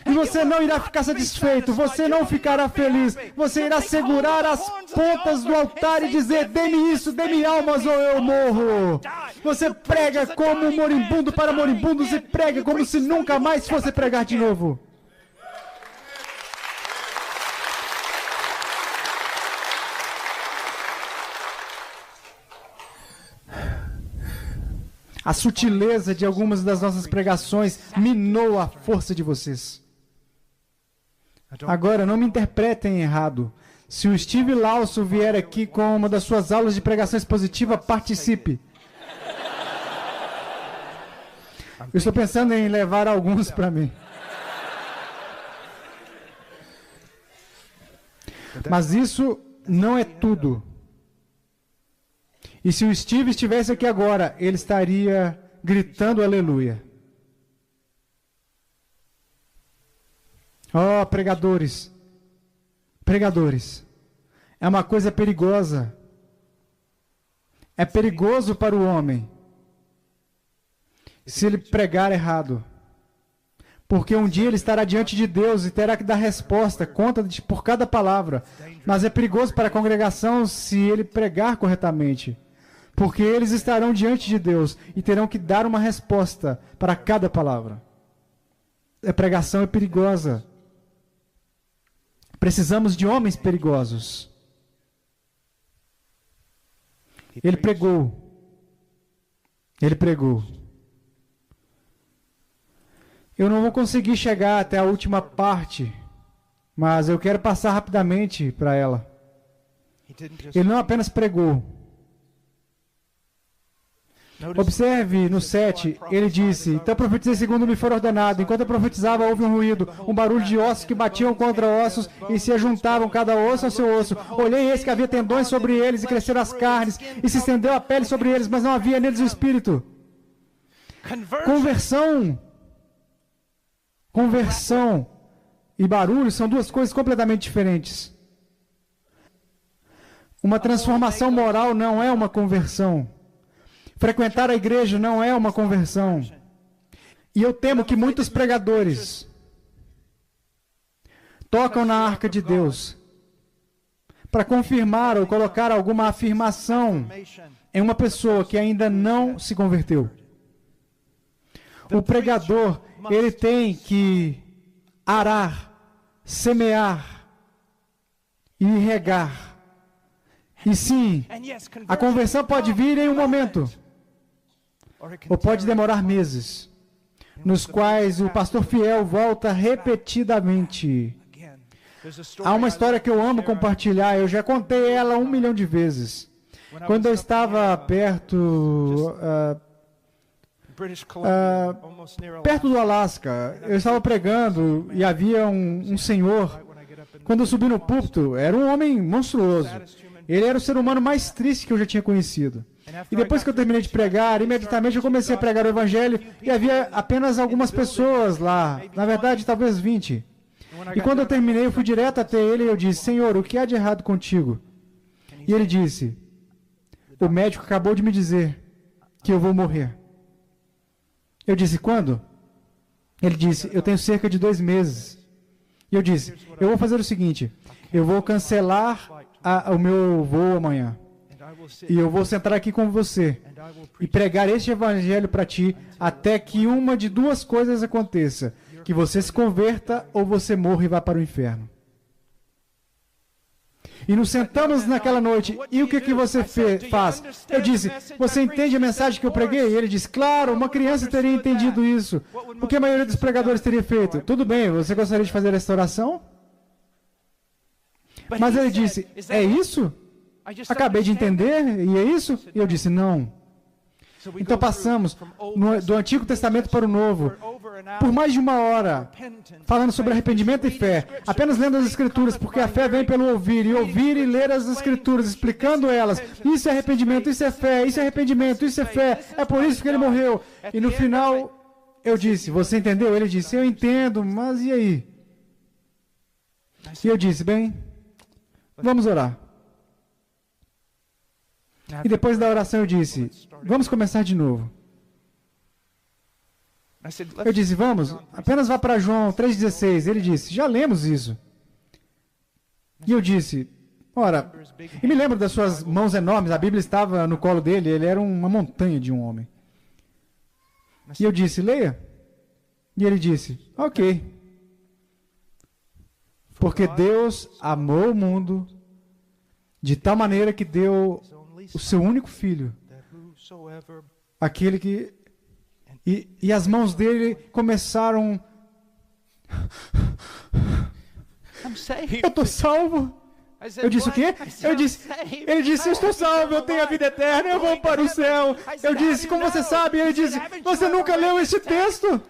E você não irá ficar satisfeito, você não ficará feliz, você irá segurar as pontas do altar e dizer: dê-me isso, dê-me almas ou eu morro. Você prega como um moribundo para moribundos e prega como se nunca mais fosse pregar de novo. A sutileza de algumas das nossas pregações minou a força de vocês. Agora, não me interpretem errado. Se o Steve Lawson vier aqui com uma das suas aulas de pregação expositiva, participe. Eu estou pensando em levar alguns para mim. Mas isso não é tudo. E se o Steve estivesse aqui agora, ele estaria gritando aleluia. Oh, pregadores, pregadores, é uma coisa perigosa. É perigoso para o homem se ele pregar errado. Porque um dia ele estará diante de Deus e terá que dar resposta, conta por cada palavra. Mas é perigoso para a congregação se ele pregar corretamente. Porque eles estarão diante de Deus e terão que dar uma resposta para cada palavra. A pregação é perigosa. Precisamos de homens perigosos. Ele pregou. Ele pregou. Eu não vou conseguir chegar até a última parte, mas eu quero passar rapidamente para ela. Ele não apenas pregou. Observe no 7, ele disse: então profetizei segundo me for ordenado. Enquanto eu profetizava, houve um ruído, um barulho de ossos que batiam contra ossos e se ajuntavam cada osso ao seu osso. Olhei, eis que havia tendões sobre eles e cresceram as carnes e se estendeu a pele sobre eles, mas não havia neles o espírito. Conversão e barulho são duas coisas completamente diferentes. Uma transformação moral não é uma conversão. Frequentar a igreja não é uma conversão. E eu temo que muitos pregadores tocam na arca de Deus para confirmar ou colocar alguma afirmação em uma pessoa que ainda não se converteu. O pregador, ele tem que arar, semear e regar. E sim, a conversão pode vir em um momento, ou pode demorar meses, nos quais o pastor fiel volta repetidamente. Há uma história que eu amo compartilhar, eu já contei ela 1 milhão de vezes. Quando eu estava perto do Alasca, eu estava pregando e havia um senhor, quando eu subi no púlpito, era um homem monstruoso. Ele era o ser humano mais triste que eu já tinha conhecido. E depois que eu terminei de pregar, imediatamente eu comecei a pregar o evangelho e havia apenas algumas pessoas lá, na verdade talvez 20. E quando eu terminei, eu fui direto até ele e eu disse: Senhor, o que há de errado contigo? E ele disse: o médico acabou de me dizer que eu vou morrer. Eu disse: quando? Ele disse: eu tenho cerca de 2 meses. E eu disse: eu vou fazer o seguinte, eu vou cancelar o meu voo amanhã. E eu vou sentar aqui com você e pregar este evangelho para ti até que uma de 2 coisas aconteça: que você se converta ou você morra e vá para o inferno. E nos sentamos naquela noite, e o que você faz? Eu disse: você entende a mensagem que eu preguei? E ele disse: claro, uma criança teria entendido isso. O que a maioria dos pregadores teria feito? Tudo bem, você gostaria de fazer esta oração? Mas ele disse: é isso? Acabei de entender, e é isso? E eu disse: não. Então passamos do Antigo Testamento para o Novo, por mais de 1 hora, falando sobre arrependimento e fé, apenas lendo as Escrituras, porque a fé vem pelo ouvir, e ouvir e ler as Escrituras, explicando elas. Isso é arrependimento, isso é fé, isso é arrependimento, isso é fé, é por isso que ele morreu. E no final, eu disse: você entendeu? Ele disse: eu entendo, mas e aí? E eu disse: bem, vamos orar. E depois da oração eu disse, vamos começar de novo. Eu disse, vamos, apenas vá para João 3,16. Ele disse, já lemos isso. E eu disse, ora, e me lembro das suas mãos enormes, a Bíblia estava no colo dele, ele era uma montanha de um homem. E eu disse, leia. E ele disse, ok. Porque Deus amou o mundo de tal maneira que deu o seu único filho, aquele que... E as mãos dele começaram... Eu estou salvo. Eu disse o quê? Ele disse, eu estou salvo, eu tenho a vida eterna, eu vou para o céu. Eu disse, como você sabe? Ele disse, você nunca leu esse texto?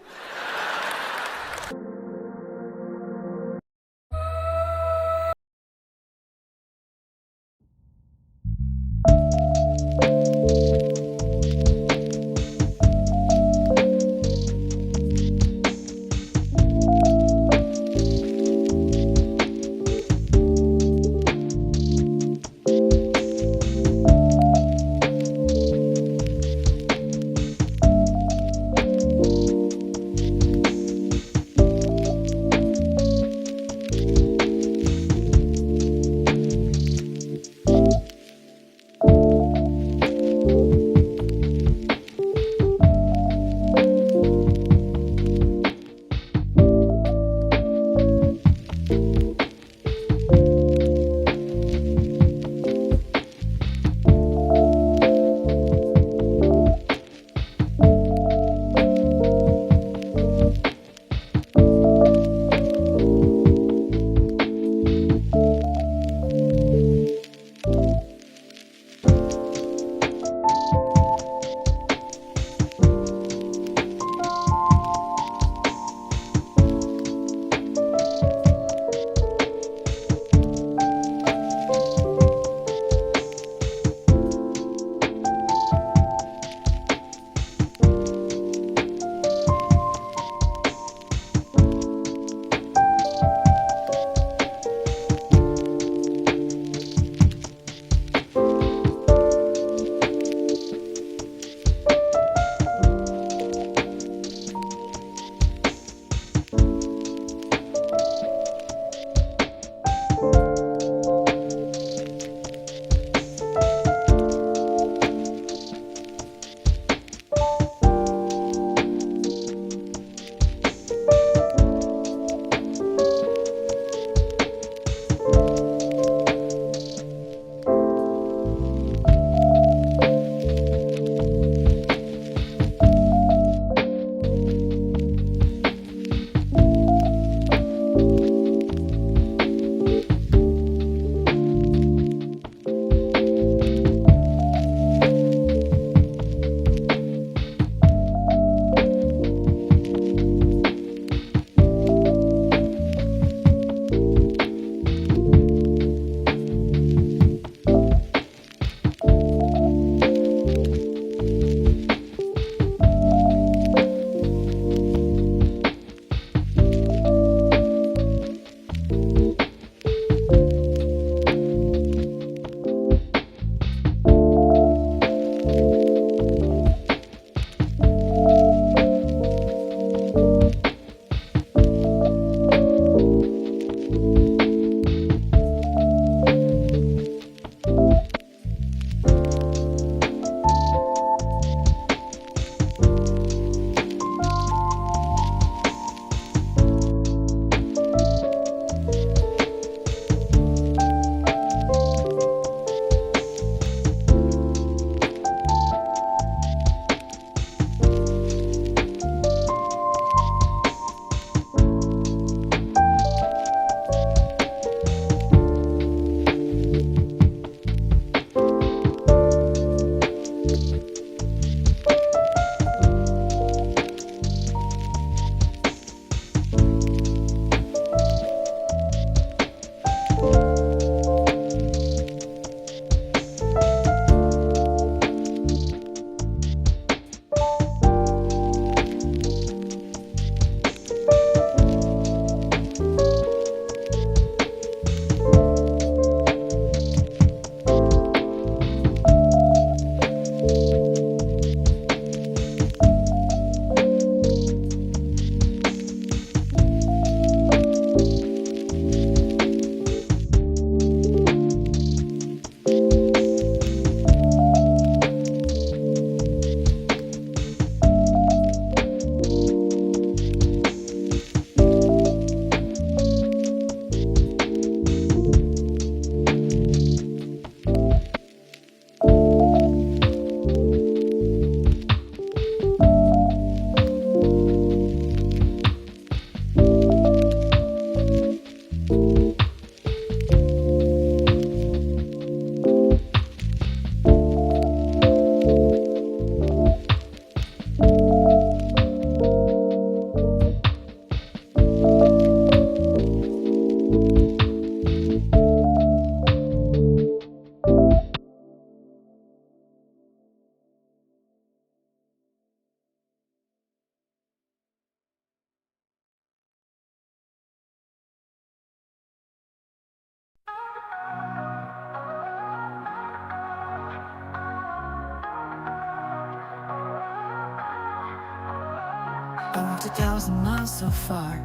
I walked 1,000 miles so far,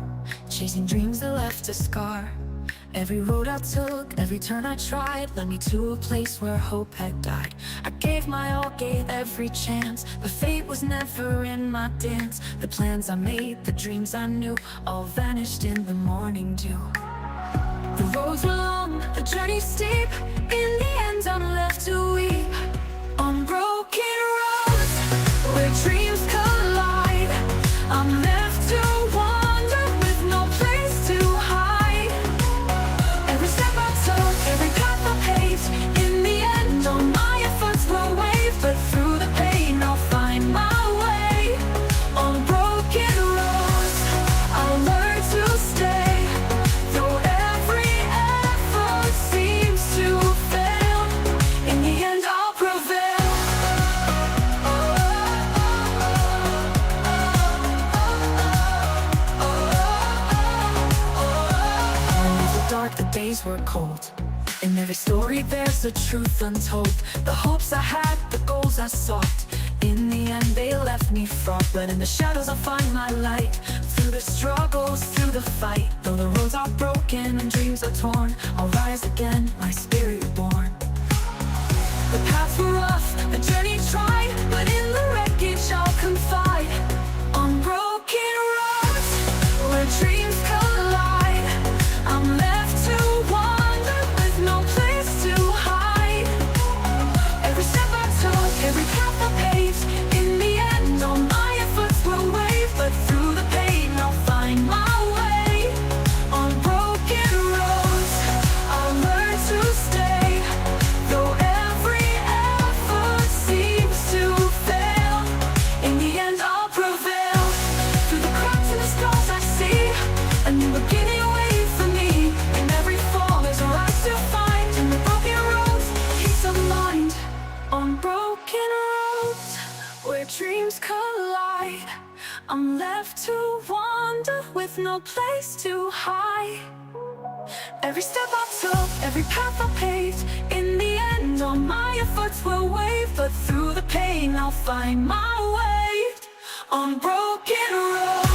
chasing dreams that left a scar. Every road I took, every turn I tried, led me to a place where hope had died. I gave my all, gave every chance, but fate was never in my dance. The plans I made, the dreams I knew, all vanished in the morning dew. The roads were long, the journey steep, in the end I'm left to weep. On broken roads, where dreams collide, I'm left to wander with no place to hide. Every step I took, every path I paved, in the end all my efforts were waived. But through the pain I'll find my way. On broken roads, I'll learn to stay. Though every effort seems to fail, in the end I'll prevail. Dark, the days were cold. In every story there's a truth untold. The hopes I had, the goals I sought, in the end they left me fraught. But in the shadows I'll find my light. Through the struggles, through the fight. Though the roads are broken and dreams are torn, I'll rise again, my spirit reborn. The paths were rough, the journey tried, but in the wreckage I'll confide. On broken roads, where dreams collide, I'm left to wander with no place to hide. Every step I took, every path I paved, in the end all my efforts were waived. But through the pain I'll find my way. On broken roads, I'll learn to stay. Though every effort seems to fail, in the end I'll prevail. Through the cracks and the scars I see a new beginning wait for me. And every fall is a rise to find. In the broken roads, peace of mind. On broken roads, where dreams collide, I'm left to wander with no place to hide. Every step I took, every path I paved, in the end all my efforts were waived. But through the pain I'll find my way. On broken roads.